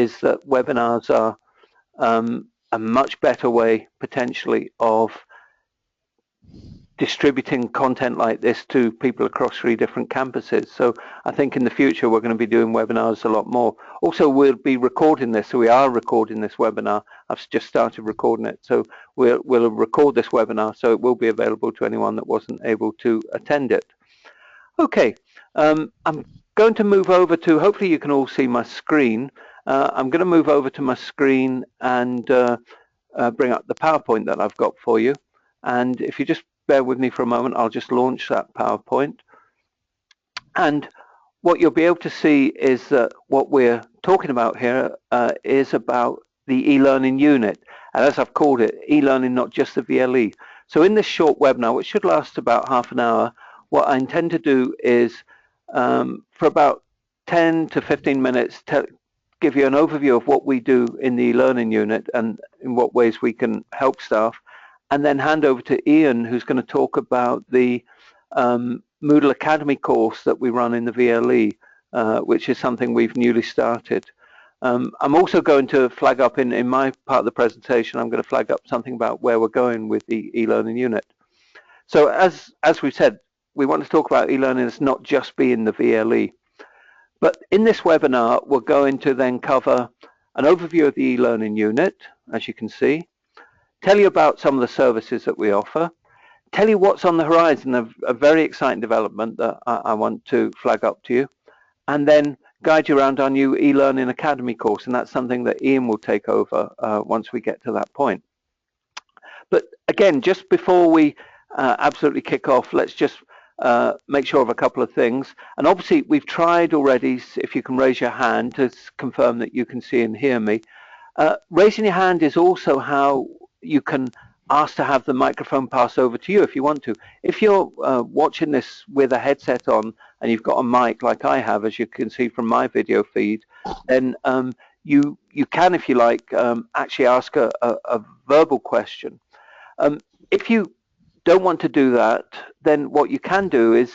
is that webinars are a much better way potentially of distributing content like this to people across 3 different campuses. So I think in the future we're going to be doing webinars a lot more. Also, we'll be recording this, so we are recording this webinar. I've just started recording it, so we'll record this webinar, so it will be available to anyone that wasn't able to attend it. Okay, I'm going to move over to, hopefully you can all see my screen. I'm going to move over to my screen and bring up the PowerPoint that I've got for you. And if you just bear with me for a moment, I'll just launch that PowerPoint. And what you'll be able to see is that what we're talking about here is about the e-learning unit. And as I've called it, e-learning, not just the VLE. So in this short webinar, which should last about half an hour, what I intend to do is for about 10 to 15 minutes, give you an overview of what we do in the e-learning unit and in what ways we can help staff, and then hand over to Ian, who's going to talk about the Moodle Academy course that we run in the VLE, which is something we've newly started. I'm also going to flag up in my part of the presentation, I'm going to flag up something about where we're going with the e-learning unit. So as we've said, we want to talk about e-learning as not just being the VLE. But in this webinar, we're going to then cover an overview of the e-learning unit, as you can see, tell you about some of the services that we offer, tell you what's on the horizon of a very exciting development that I want to flag up to you, and then guide you around our new e-learning academy course, and that's something that Ian will take over once we get to that point. But again, just before we absolutely kick off, let's just make sure of a couple of things. And obviously we've tried already, if you can raise your hand to confirm that you can see and hear me. Raising your hand is also how you can ask to have the microphone pass over to you if you want to. If you're watching this with a headset on and you've got a mic like I have, as you can see from my video feed, then you can, if you like, actually ask a verbal question. If you don't want to do that, then what you can do is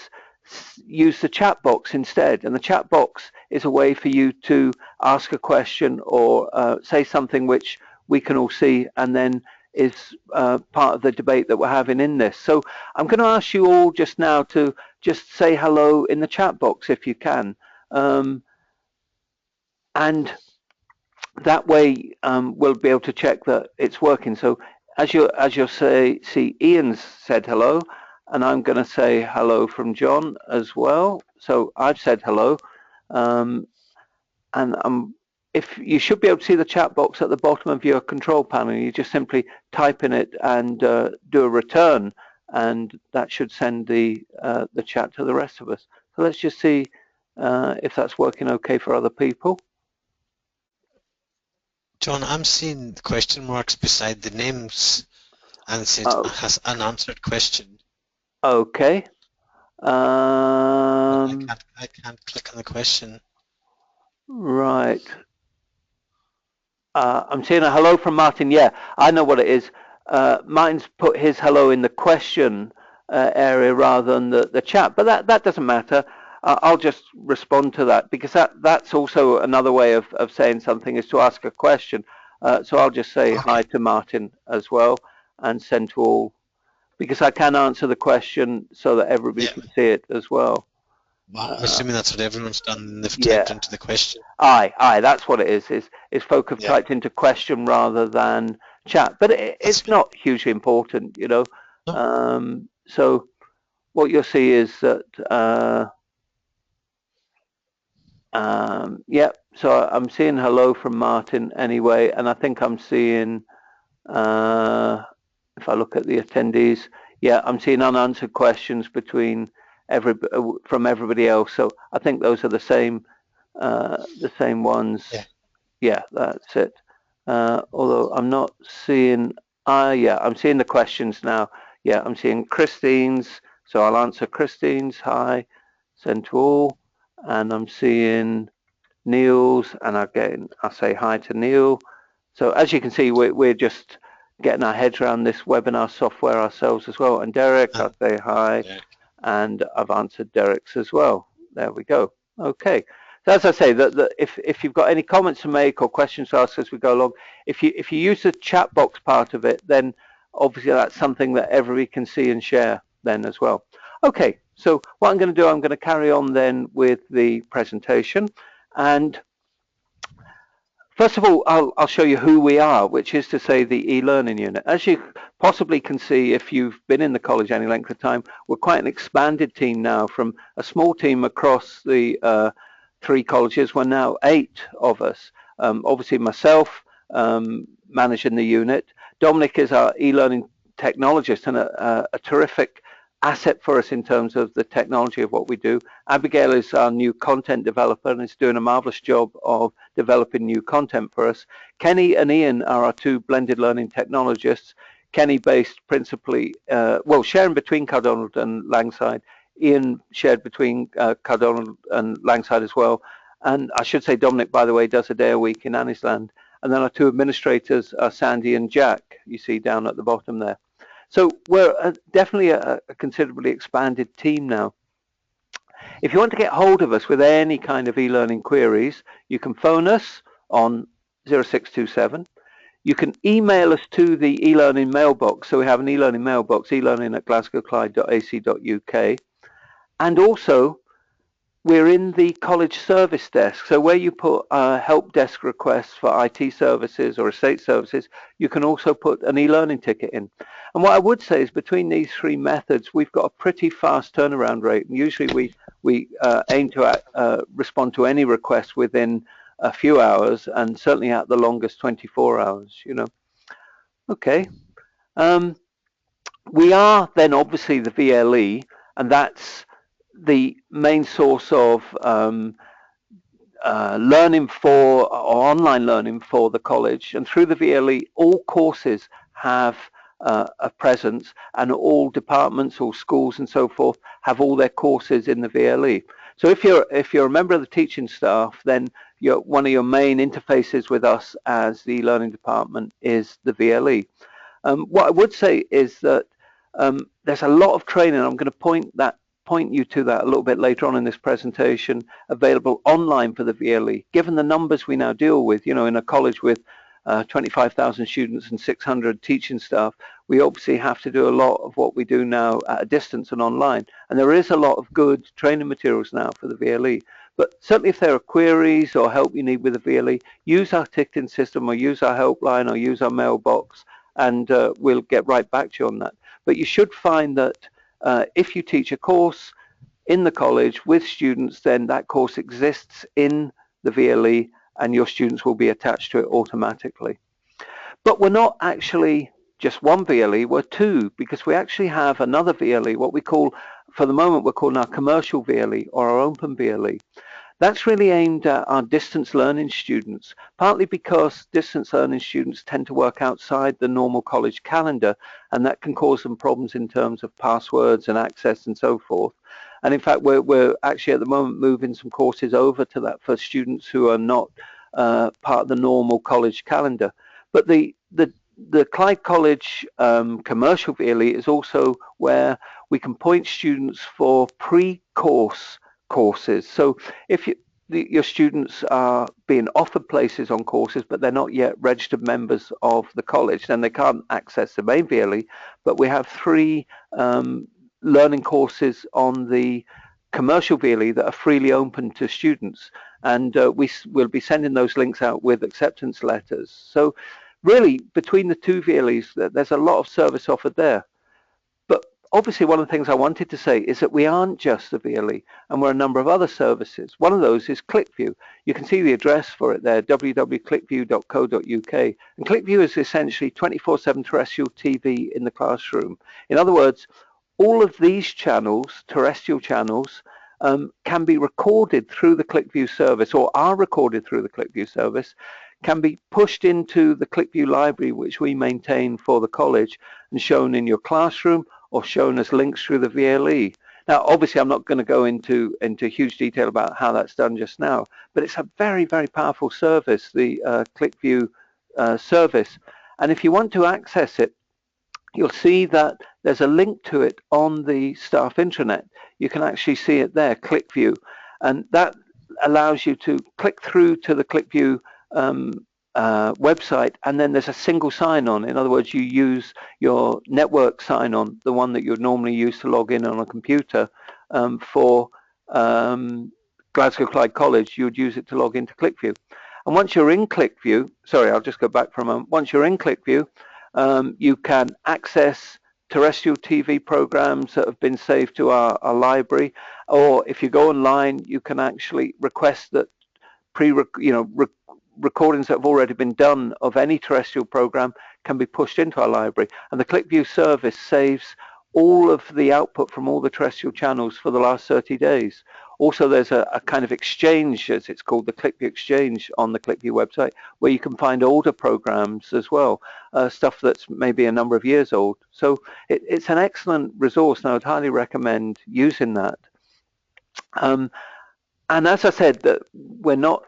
use the chat box instead. And the chat box is a way for you to ask a question or say something which we can all see and then is part of the debate that we're having in this. So I'm going to ask you all just now to just say hello in the chat box if you can. And that way we'll be able to check that it's working. So as you'll see, Ian's said hello, and I'm going to say hello from John as well. So I've said hello, and if you should be able to see the chat box at the bottom of your control panel, you just simply type in it and do a return, and that should send the chat to the rest of us. So let's just see if that's working okay for other people. John, I'm seeing question marks beside the names, and it says has unanswered question. Okay. I can't click on the question. Right. I'm seeing a hello from Martin. Yeah, I know what it is. Martin's put his hello in the question area rather than the chat, but that doesn't matter. I'll just respond to that because that's also another way of saying something is to ask a question. So I'll just say hi to Martin as well and send to all, because I can answer the question so that everybody can see it as well. Well, I'm assuming that's what everyone's done. They've typed into the question. Aye, that's what it is. Is folk have typed into question rather than chat, but it's not hugely important, you know. No. So what you'll see is that. So I'm seeing hello from Martin anyway, and I think I'm seeing, if I look at the attendees, I'm seeing unanswered questions from everybody else. So I think those are the same ones. Yeah, that's it. Although I'm not seeing, I'm seeing the questions now. Yeah, I'm seeing Christine's, so I'll answer Christine's. Hi, send to all. And I'm seeing Neil's, and I'll say hi to Neil. So as you can see, we're just getting our heads around this webinar software ourselves as well. And Derek, I'll say hi, and I've answered Derek's as well. There we go. Okay, So as I say, that if you've got any comments to make or questions to ask as we go along, if you use the chat box part of it, then obviously that's something that everybody can see and share then as well. Okay, so what I'm going to do, I'm going to carry on then with the presentation. And first of all, I'll show you who we are, which is to say the e-learning unit. As you possibly can see, if you've been in the college any length of time, we're quite an expanded team now. From a small team across the 3 colleges, we're now 8 of us. Obviously myself managing the unit. Dominic is our e-learning technologist and a terrific asset for us in terms of the technology of what we do. Abigail is our new content developer and is doing a marvelous job of developing new content for us. Kenny and Ian are our 2 blended learning technologists. Kenny based principally, well, sharing between Cardonald and Langside. Ian shared between Cardonald and Langside as well. And I should say Dominic, by the way, does a day a week in Annisland. And then our 2 administrators are Sandy and Jack, you see down at the bottom there. So we're definitely a considerably expanded team now. If you want to get hold of us with any kind of e-learning queries, you can phone us on 0627. You can email us to the e-learning mailbox. So we have an e-learning mailbox, elearning@glasgowclyde.ac.uk. And also, we're in the college service desk. So where you put help desk requests for IT services or estate services, you can also put an e-learning ticket in. And what I would say is between these 3 methods, we've got a pretty fast turnaround rate. And usually we aim to respond to any request within a few hours, and certainly at the longest 24 hours, you know. Okay. We are then obviously the VLE, and that's the main source of learning for, or online learning for the college. And through the VLE, all courses have a presence, and all departments, all schools and so forth have all their courses in the VLE. So if you're a member of the teaching staff, then one of your main interfaces with us as the learning department is the VLE. What I would say is that there's a lot of training. I'm going to point you to that a little bit later on in this presentation, available online for the VLE. Given the numbers we now deal with, you know, in a college with 25,000 students and 600 teaching staff, we obviously have to do a lot of what we do now at a distance and online. And there is a lot of good training materials now for the VLE. But certainly if there are queries or help you need with the VLE, use our ticketing system or use our helpline or use our mailbox, and we'll get right back to you on that. But you should find that if you teach a course in the college with students, then that course exists in the VLE and your students will be attached to it automatically. But we're not actually just one VLE, we're 2, because we actually have another VLE, what we call, for the moment, we're calling our commercial VLE or our open VLE. That's really aimed at our distance learning students, partly because distance learning students tend to work outside the normal college calendar, and that can cause them problems in terms of passwords and access and so forth. And in fact, we're actually at the moment moving some courses over to that for students who are not part of the normal college calendar. But the Clyde College commercial VLE is also where we can point students for pre-course courses. So if your students are being offered places on courses, but they're not yet registered members of the college, then they can't access the main VLE. But we have 3 learning courses on the commercial VLE that are freely open to students, and we'll be sending those links out with acceptance letters. So really, between the 2 VLEs, there's a lot of service offered there. But obviously, one of the things I wanted to say is that we aren't just the VLE, and we're a number of other services. One of those is Clickview. You can see the address for it there, www.clickview.co.uk. And Clickview is essentially 24/7 terrestrial TV in the classroom. In other words, all of these channels, terrestrial channels, can be recorded through the Clickview service, or are recorded through the Clickview service, can be pushed into the Clickview library, which we maintain for the college, and shown in your classroom or shown as links through the VLE. Now, obviously, I'm not going to go into huge detail about how that's done just now, but it's a very, very powerful service, the Clickview service. And if you want to access it, you'll see that there's a link to it on the staff intranet. You can actually see it there, Clickview. And that allows you to click through to the Clickview website, and then there's a single sign-on. In other words, you use your network sign-on, the one that you'd normally use to log in on a computer for Glasgow Clyde College. You would use it to log into Clickview. And once you're in Clickview, sorry, I'll just go back for a moment. Once you're in Clickview, you can access terrestrial TV programs that have been saved to our library, or if you go online, you can actually request that recordings that have already been done of any terrestrial program can be pushed into our library. And the Clickview service saves all of the output from all the terrestrial channels for the last 30 days. Also, there's a kind of exchange, as it's called, the Clickview exchange on the Clickview website, where you can find older programs as well, stuff that's maybe a number of years old. So it's an excellent resource, and I would highly recommend using that. And as I said, that we're not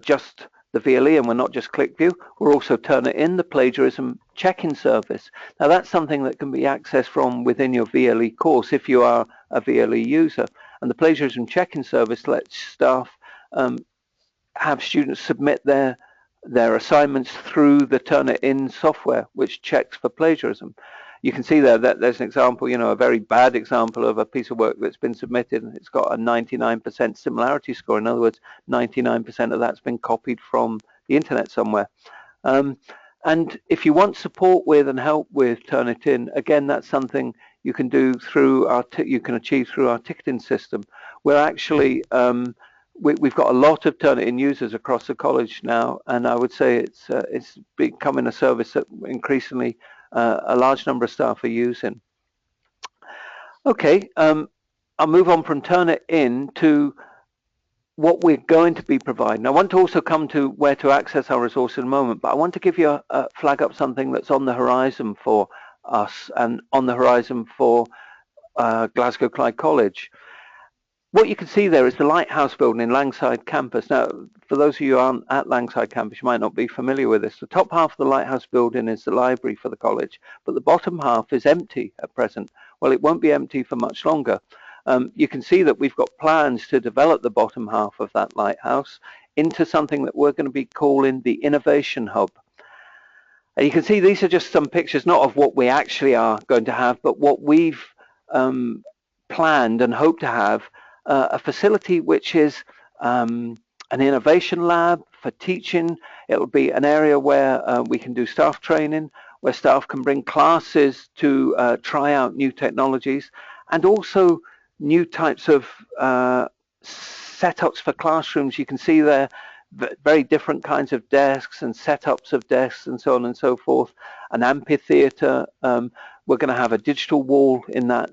just the VLE, and we're not just Clickview, we're also Turnitin, the plagiarism check-in service. Now that's something that can be accessed from within your VLE course if you are a VLE user. And the plagiarism check-in service lets staff have students submit their assignments through the Turnitin software, which checks for plagiarism. You can see there that there's an example, a very bad example of a piece of work that's been submitted, and it's got a 99% similarity score. In other words, 99% of that's been copied from the internet somewhere. And if you want support with and help with Turnitin, again, that's something you can do through you can achieve through our ticketing system. We're actually we've got a lot of Turnitin users across the college now, and I would say it's becoming a service that increasingly a large number of staff are using. Okay, I'll move on from Turnitin to what we're going to be providing. I want to also come to where to access our resource in a moment, but I want to give you a flag up something that's on the horizon for us and on the horizon for Glasgow Clyde College. What you can see there is the Lighthouse building in Langside campus. Now, for those of you who aren't at Langside campus, you might not be familiar with this. The top half of the Lighthouse building is the library for the college, but the bottom half is empty at present. Well, it won't be empty for much longer. You can see that we've got plans to develop the bottom half of that Lighthouse into something that we're going to be calling the Innovation Hub. And you can see these are just some pictures, not of what we actually are going to have, but what we've planned and hope to have. A facility which is an innovation lab for teaching. It will be an area where we can do staff training, where staff can bring classes to try out new technologies, and also new types of setups for classrooms. You can see there very different kinds of desks and setups of desks and so on and so forth. An amphitheater. We're going to have a digital wall in that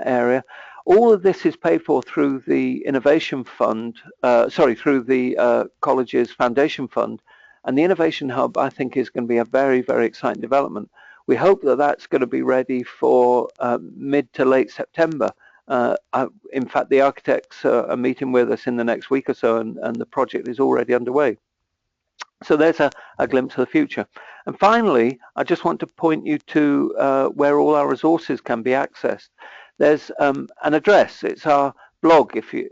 area. All of this is paid for through the Innovation Fund, through the college's Foundation Fund. And the Innovation Hub, I think, is going to be a very, very exciting development. We hope that that's going to be ready for mid to late September. In fact, the architects are meeting with us in the next week or so, and the project is already underway. So there's a glimpse of the future. And finally, I just want to point you to where all our resources can be accessed. There's an address. It's our blog, if you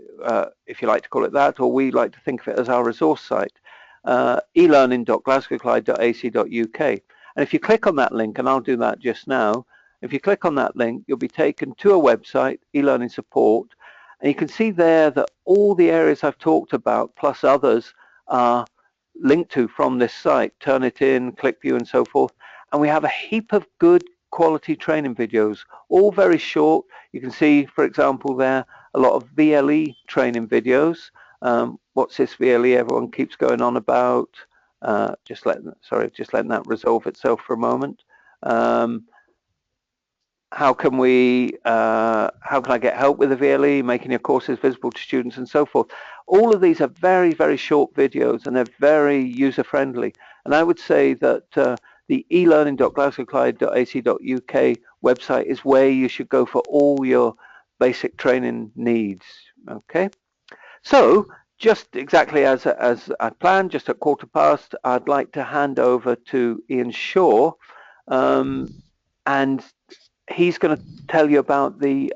like to call it that, or we like to think of it as our resource site, elearning.glasgowclyde.ac.uk. And if you click on that link, and I'll do that just now, if you click on that link, you'll be taken to a website, eLearning Support, and you can see there that all the areas I've talked about, plus others, are linked to from this site, Turnitin, Clickview, and so forth. And we have a heap of good quality training videos, all very short. You can see, for example, there a lot of VLE training videos. What's this VLE everyone keeps going on about? Just letting that resolve itself for a moment. How can I get help with the VLE, making your courses visible to students and so forth. All of these are very, very short videos, and they're very user-friendly. And I would say that the elearning.glasgowclyde.ac.uk website is where you should go for all your basic training needs. Okay, so just exactly as I planned, just at 15:15, I'd like to hand over to Ian Shaw, and he's going to tell you about the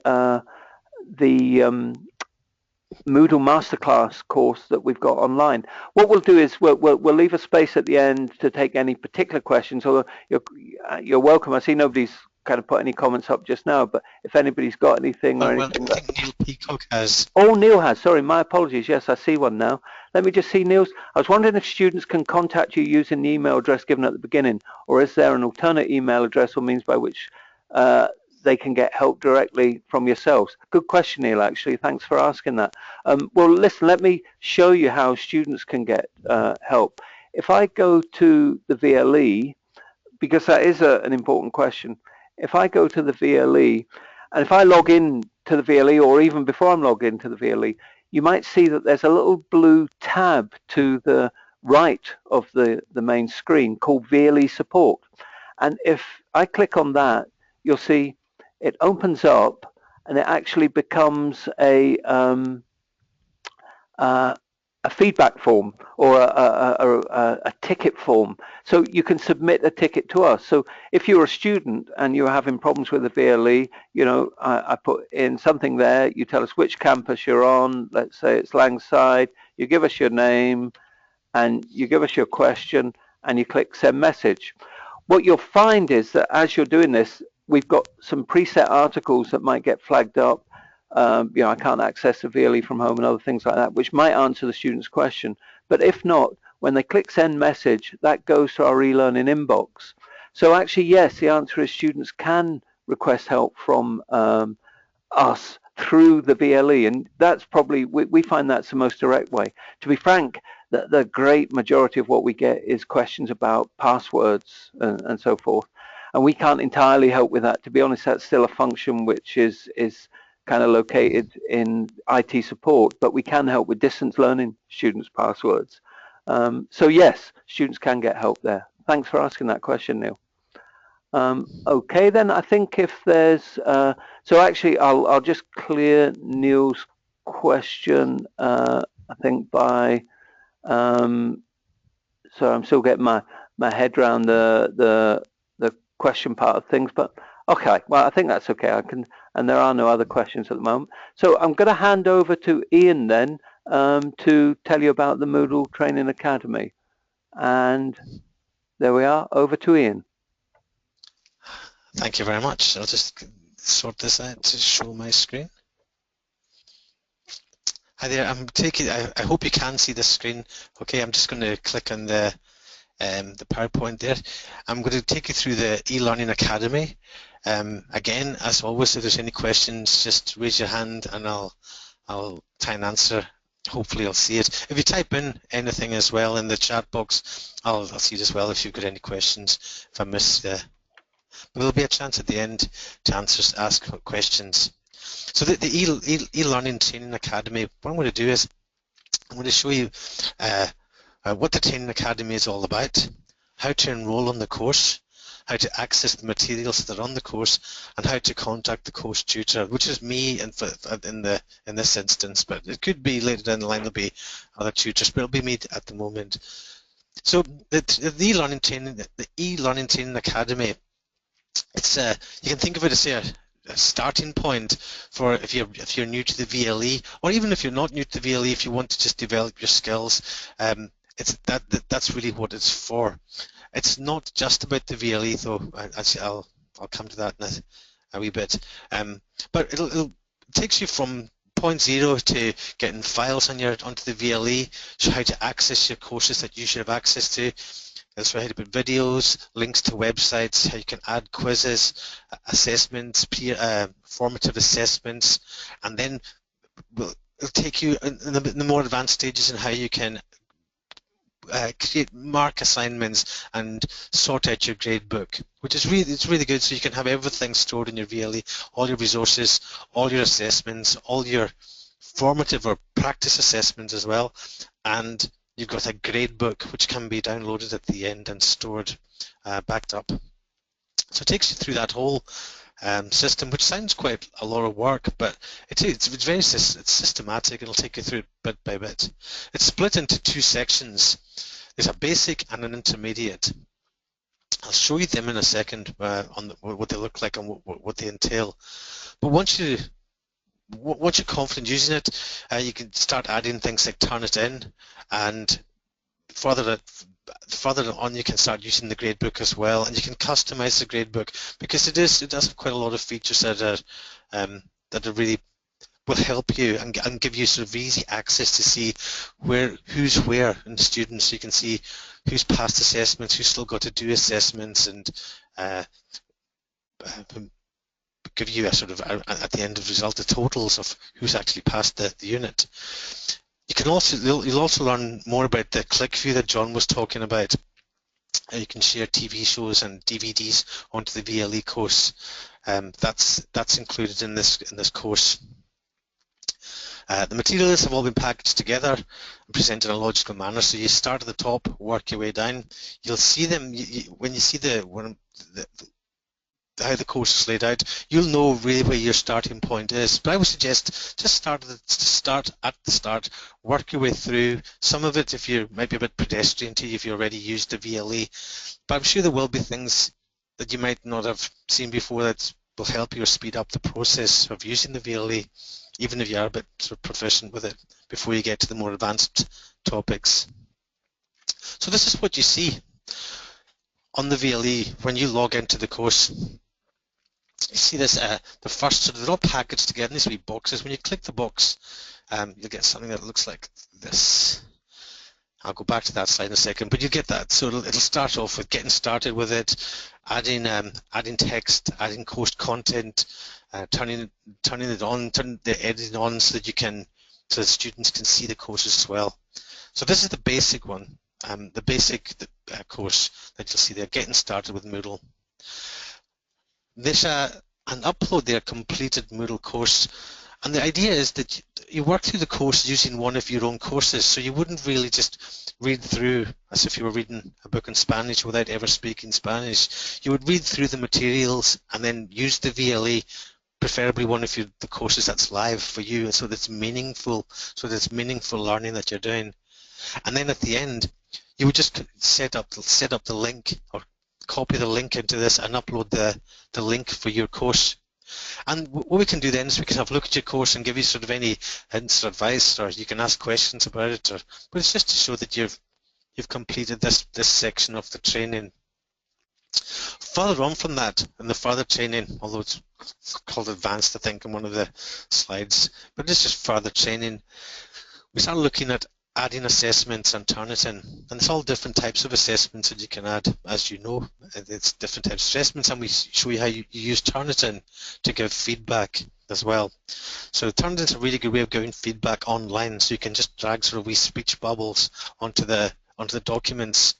Moodle Masterclass course that we've got online. What we'll do is we'll leave a space at the end to take any particular questions, or you're welcome. I see nobody's kind of put any comments up just now, but if anybody's got anything or Well, anything I think Neil Peacock has. Oh, Neil has. Sorry, my apologies. Yes, I see one now. Let me just see Neil's. I was wondering if students can contact you using the email address given at the beginning, or is there an alternate email address or means by which they can get help directly from yourselves? Good question, Neil, actually. Thanks for asking that. Well, listen, let me show you how students can get help. If I go to the VLE, because that is an important question, if I go to the VLE, and if I log in to the VLE, or even before I'm logged into the VLE, you might see that there's a little blue tab to the right of the main screen called VLE support. And if I click on that, you'll see it opens up and it actually becomes a feedback form or a ticket form. So you can submit a ticket to us. So if you're a student and you're having problems with the VLE, you know, I put in something there, you tell us which campus you're on, let's say it's Langside, you give us your name and you give us your question and you click send message. What you'll find is that as you're doing this, we've got some preset articles that might get flagged up. You know, I can't access the VLE from home and other things like that, which might answer the student's question. But if not, when they click send message, that goes to our eLearning inbox. So actually, yes, the answer is students can request help from us through the VLE, and that's probably, we find that's the most direct way. To be frank, the great majority of what we get is questions about passwords and so forth, and we can't entirely help with that. To be honest, that's still a function which is kind of located in IT support, but we can help with distance learning students' passwords. So yes, students can get help there. Thanks for asking that question, Neil. Okay, then I think if there's, so actually I'll just clear Neil's question, I think by, so I'm still getting my head around the question part of things, but okay, well, I think that's okay. I can, and there are no other questions at the moment. So I'm going to hand over to Ian then to tell you about the Moodle Training Academy. And there we are, over to Ian. Thank you very much. I'll just sort this out to show my screen. Hi there, I hope you can see the screen. Okay, I'm just going to click on the PowerPoint there. I'm going to take you through the eLearning Academy. Again, as always, if there's any questions, just raise your hand and I'll try and answer. Hopefully I'll see it. If you type in anything as well in the chat box, I'll see it as well if you've got any questions. If I miss the, there'll be a chance at the end to ask questions. So the eLearning Training Academy, what I'm going to do is I'm going to show you what the Training Academy is all about, how to enroll on the course, how to access the materials that are on the course, and how to contact the course tutor, which is me in this instance, but it could be later down the line there'll be other tutors, but it'll be me at the moment. So the eLearning Training Academy, it's you can think of it as a starting point for if you're new to the VLE, or even if you're not new to the VLE, if you want to just develop your skills. That's really what it's for. It's not just about the VLE, though. I'll come to that in a wee bit. But it takes you from point zero to getting files onto the VLE, show how to access your courses that you should have access to. That's how to put videos, links to websites, how you can add quizzes, assessments, formative assessments, and then it'll take you in the more advanced stages in how you can create mark assignments and sort out your grade book, which is really good. So you can have everything stored in your VLE, all your resources, all your assessments, all your formative or practice assessments as well, and you've got a grade book which can be downloaded at the end and stored, backed up. So it takes you through that whole system, which sounds quite a lot of work, but it's very systematic. It'll take you through it bit by bit. It's split into two sections. There's a basic and an intermediate. I'll show you them in a second on what they look like and what they entail. But once once you're confident using it, you can start adding things like Turnitin, and further on you can start using the gradebook as well, and you can customize the gradebook because it does have quite a lot of features that are really will help you and give you sort of easy access to see who's where in the students. So you can see who's passed assessments, who's still got to do assessments, and give you a sort of at the end of the result the totals of who's actually passed the unit. You can also you'll also learn more about the Clickview that John was talking about. You can share TV shows and DVDs onto the VLE course. That's included in this course. The materials have all been packaged together and presented in a logical manner. So you start at the top, work your way down. You'll see them when you see how the course is laid out. You'll know really where your starting point is. But I would suggest just start at the start, work your way through. Some of it, if you might be a bit pedestrian to you, if you already used the VLE. But I'm sure there will be things that you might not have seen before that will help you or speed up the process of using the VLE, even if you are a bit sort of proficient with it before you get to the more advanced topics. So this is what you see on the VLE when you log into the course. You see this, the first, so they're all packaged together in these wee boxes. When you click the box, you'll get something that looks like this. I'll go back to that slide in a second, but you get that. So it'll start off with getting started with it, adding text, adding course content, turning it on, turning the editing on so that the students can see the courses as well. So this is the basic one, the basic course that you'll see there, getting started with Moodle. There's an upload there, completed Moodle course, and the idea is that you work through the course using one of your own courses, so you wouldn't really just read through as if you were reading a book in Spanish without ever speaking Spanish. You would read through the materials and then use the VLE, preferably one of the courses that's live for you, so that's meaningful learning that you're doing. And then at the end, you would just set up the link or copy the link into this and upload the link for your course. And what we can do then is we can have a look at your course and give you sort of any hints or advice, or you can ask questions about it. But it's just to show that you've completed this section of the training. Further on from that, in the further training, although it's called advanced, I think, in one of the slides, but it's just further training, we start looking at adding assessments and Turnitin, and it's all different types of assessments that you can add. As you know, it's different types of assessments, and we show you how you use Turnitin to give feedback as well. So Turnitin is a really good way of giving feedback online, so you can just drag sort of wee speech bubbles onto the documents,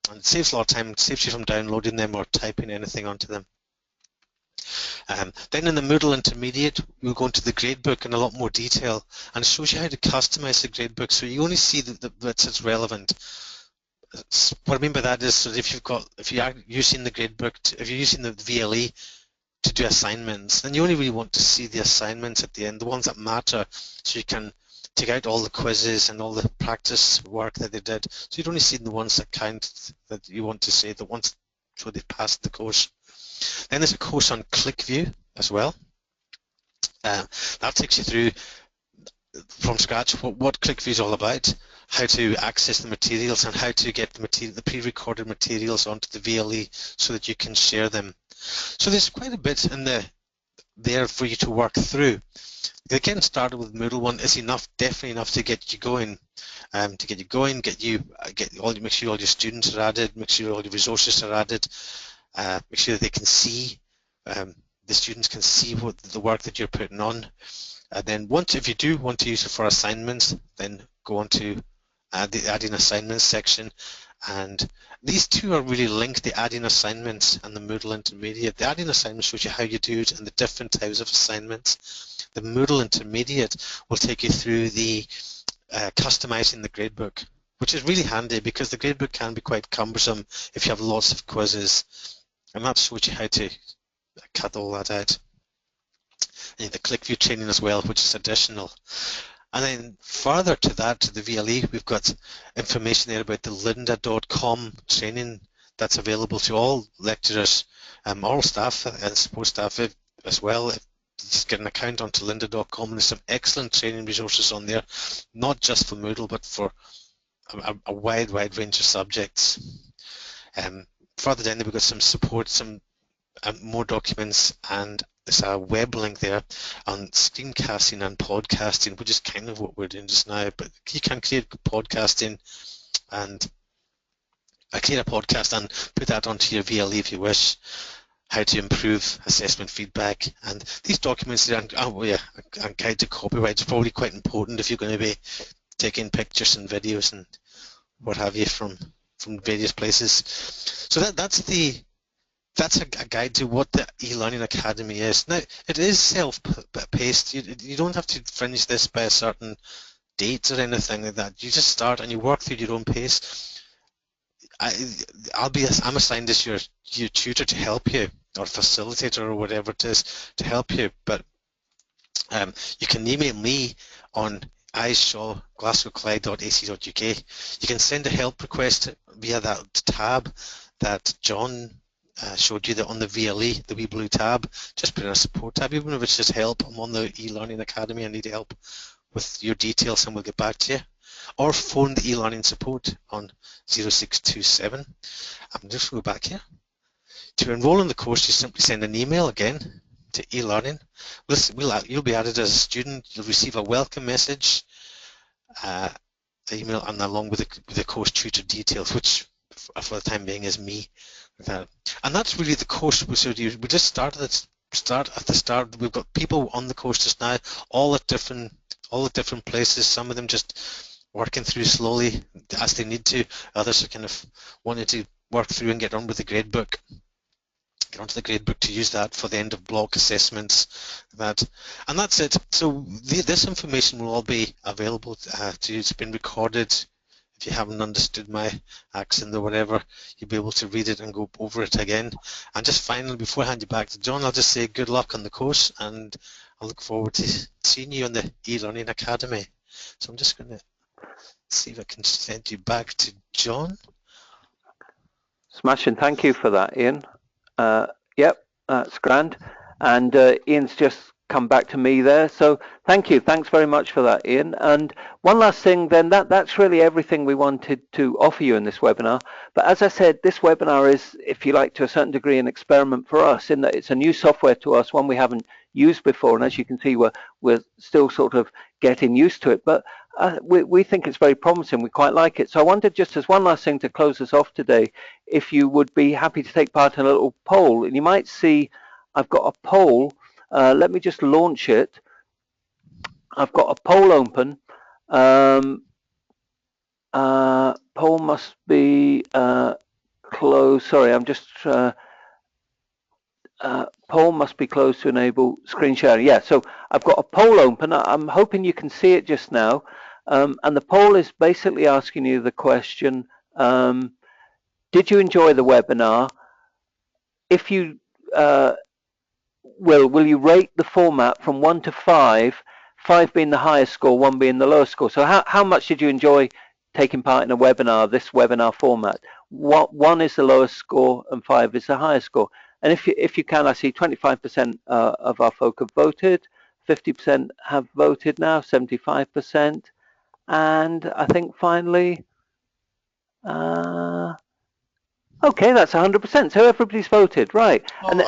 and it saves a lot of time. It saves you from downloading them or typing anything onto them. Then in the Moodle Intermediate, we'll go into the gradebook in a lot more detail, and it shows you how to customize the gradebook, so you only see the bits that's relevant. What I mean by that is that if you are using the gradebook, if you're using the VLE to do assignments, then you only really want to see the assignments at the end, the ones that matter, so you can take out all the quizzes and all the practice work that they did. So you'd only see the ones that count, that you want to see, the ones so they passed the course. Then there's a course on Clickview as well. That takes you through from scratch what Clickview is all about, how to access the materials, and how to get the pre-recorded materials onto the VLE so that you can share them. So there's quite a bit in there for you to work through. Getting started with Moodle one is definitely enough to get you going. Make sure all your students are added, make sure all your resources are added. Make sure that they can see, the students can see what the work that you're putting on. And then if you do want to use it for assignments, then go on to the adding assignments section. And these two are really linked, the adding assignments and the Moodle Intermediate. The adding assignments shows you how you do it and the different types of assignments. The Moodle Intermediate will take you through the customizing the gradebook, which is really handy because the gradebook can be quite cumbersome if you have lots of quizzes. And that shows you how to cut all that out. And the Clickview training as well, which is additional. And then further to that, to the VLE, we've got information there about the lynda.com training that's available to all lecturers, all staff and support staff as well. just get an account onto lynda.com, and there's some excellent training resources on there, not just for Moodle, but for a wide range of subjects. Further down there, we've got some support, some more documents, and there's a web link there on screencasting and podcasting, which is kind of what we're doing just now, but you can create podcasting and create a podcast and put that onto your VLE if you wish. How to improve assessment feedback, and these documents and guide to copyright is probably quite important if you're going to be taking pictures and videos and what have you from various places. So that's a guide to what the eLearning Academy is. Now, it is self-paced. You don't have to finish this by a certain date or anything like that. You just start and you work through your own pace. I'm assigned as your tutor to help you, or facilitator, or whatever it is, to help you. But you can email me on ishaw@glasgowclyde.ac.uk. You can send a help request via that tab that John showed you, that on the VLE, the wee blue tab. Just put in a support tab, even if it's just help. I'm on the eLearning Academy, I need help with your details, and we'll get back to you. Or phone the eLearning support on 0627. I'm just going to go back here. To enroll in the course, you simply send an email again to eLearning. You'll be added as a student. You'll receive a welcome message, email, and along with the course tutor details, which for the time being is me. And that's really the course. We just start at the start. We've got people on the course just now, all at different places. Some of them just working through slowly as they need to. Others are kind of wanting to work through and get on with the gradebook. Get onto the gradebook to use that for the end of block assessments. And that's it. So this information will all be available to you. It's been recorded. If you haven't understood my accent or whatever, you'll be able to read it and go over it again. And just finally, before I hand you back to John, I'll just say good luck on the course, and I look forward to seeing you on the eLearning Academy. So I'm just going to see if I can send you back to John. Smashing, thank you for that, Ian. Yep, that's grand. And Ian's just come back to me there, so thank you, thanks very much for that, Ian. And one last thing then, that's really everything we wanted to offer you in this webinar. But as I said, this webinar is, if you like, to a certain degree an experiment for us, in that it's a new software to us, one we haven't used before, and as you can see, we're still sort of getting used to it, but we think it's very promising. We quite like it. So I wanted, just as one last thing to close us off today, if you would be happy to take part in a little poll. And you might see I've got a poll. Let me just launch it. I've got a poll open. Poll must be closed. Sorry, I'm just poll must be closed to enable screen sharing. Yeah, so I've got a poll open. I'm hoping you can see it just now. And the poll is basically asking you the question, did you enjoy the webinar? If you will you rate the format from 1 to 5, 5 being the highest score, 1 being the lowest score? So how much did you enjoy taking part in a webinar, this webinar format? 1 is the lowest score and 5 is the highest score. And if you can, I see 25% of our folk have voted, 50% have voted now, 75%, and I think finally, okay, that's 100%. So everybody's voted, right? Oh, and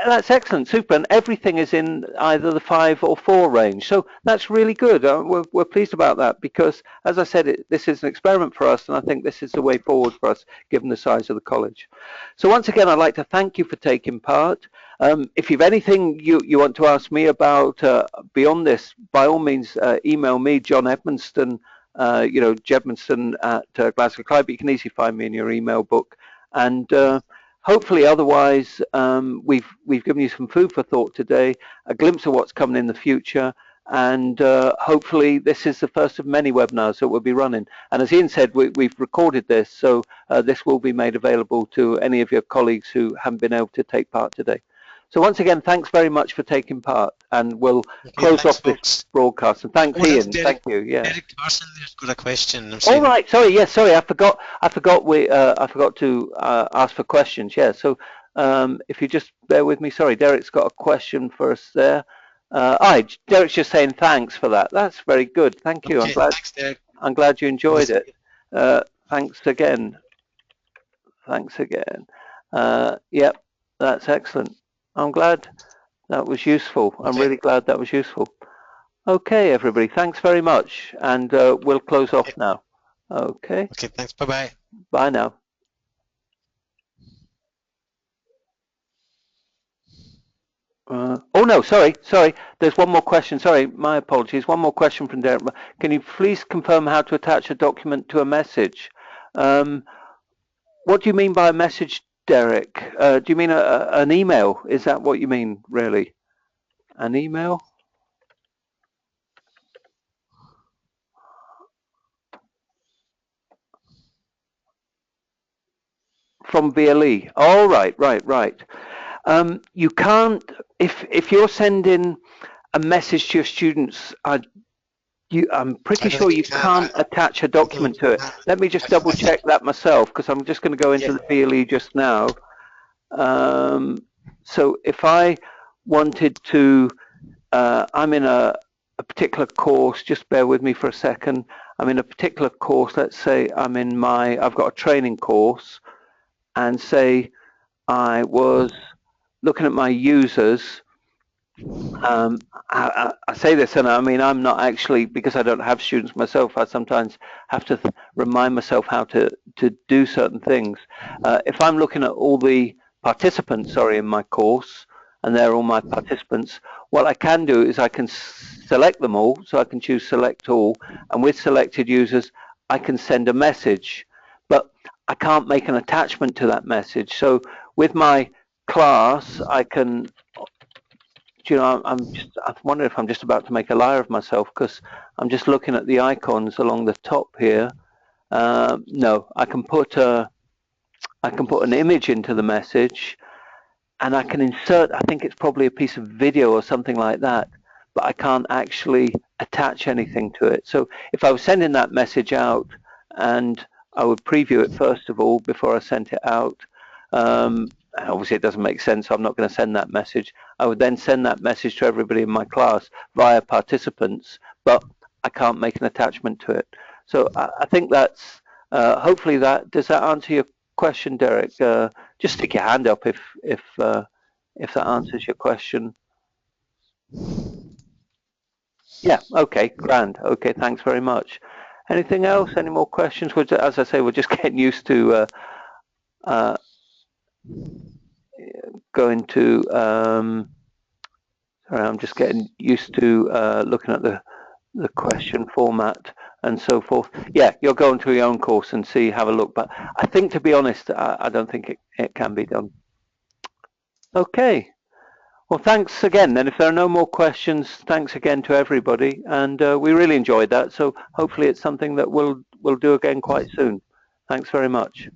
that's excellent, super. And everything is in either the 5 or 4 range. So that's really good. We're pleased about that because, as I said, this is an experiment for us, and I think this is the way forward for us, given the size of the college. So once again, I'd like to thank you for taking part. If you've anything you want to ask me about beyond this, by all means, email me, John Edmonston, Jedmonston at Glasgow Clyde, but you can easily find me in your email book. And hopefully otherwise we've given you some food for thought today, a glimpse of what's coming in the future, and hopefully this is the first of many webinars that we'll be running. And as Ian said, we've recorded this, so this will be made available to any of your colleagues who haven't been able to take part today. So once again, thanks very much for taking part, and we'll close off this broadcast. And thanks, Ian. Thank you. Yeah. Derek Carson there's got a question. All right. Sorry. Yes. Sorry. I forgot. I forgot to ask for questions. Yeah. So if you just bear with me. Sorry, Derek's got a question for us there. Derek's just saying thanks for that. That's very good. Thank you. Okay, thanks, Derek. I'm glad you enjoyed it. Thanks again. Thanks again. Yep, that's excellent. I'm glad that was useful. I'm really glad that was useful. Okay, everybody. Thanks very much. And we'll close off now. Okay. Okay, thanks. Bye-bye. Bye now. Oh no, sorry. There's one more question. Sorry, my apologies. One more question from Derek. Can you please confirm how to attach a document to a message? What do you mean by a message, Derek? Do you mean an email? Is that what you mean, really? An email? From VLE. Oh, right. You can't, if you're sending a message to your students, I'm pretty sure you can't attach a document to it. Let me just double check that myself, because I'm just going to go into the VLE just now. So if I wanted to, I'm in a particular course, just bear with me for a second. I'm in a particular course, let's say I've got a training course, and say I was looking at my users. I say this, and I mean, I'm not actually, because I don't have students myself, I sometimes have to remind myself how to do certain things. If I'm looking at all the participants, in my course, and they're all my participants, what I can do is I can select them all, so I can choose select all, and with selected users, I can send a message, but I can't make an attachment to that message. So with my class, I can, I'm wondering if I'm just about to make a liar of myself, because I'm just looking at the icons along the top here. No, I can put an image into the message, and I can insert, I think it's probably a piece of video or something like that, but I can't actually attach anything to it. So if I was sending that message out, and I would preview it first of all before I sent it out, obviously it doesn't make sense, so I'm not going to send that message. I would then send that message to everybody in my class via participants, but I can't make an attachment to it. So I think that's, hopefully does that answer your question, Derek? Just stick your hand up if that answers your question. Yeah, okay, grand. Okay, thanks very much. Anything else? Any more questions? As I say, we're just getting used to going to, sorry, I'm just getting used to looking at the question format and so forth. Yeah, you'll go into your own course and have a look, but I think, to be honest, I don't think it can be done. Okay. Well, thanks again. Then, if there are no more questions, thanks again to everybody, and we really enjoyed that. So hopefully, it's something that we'll do again quite soon. Thanks very much.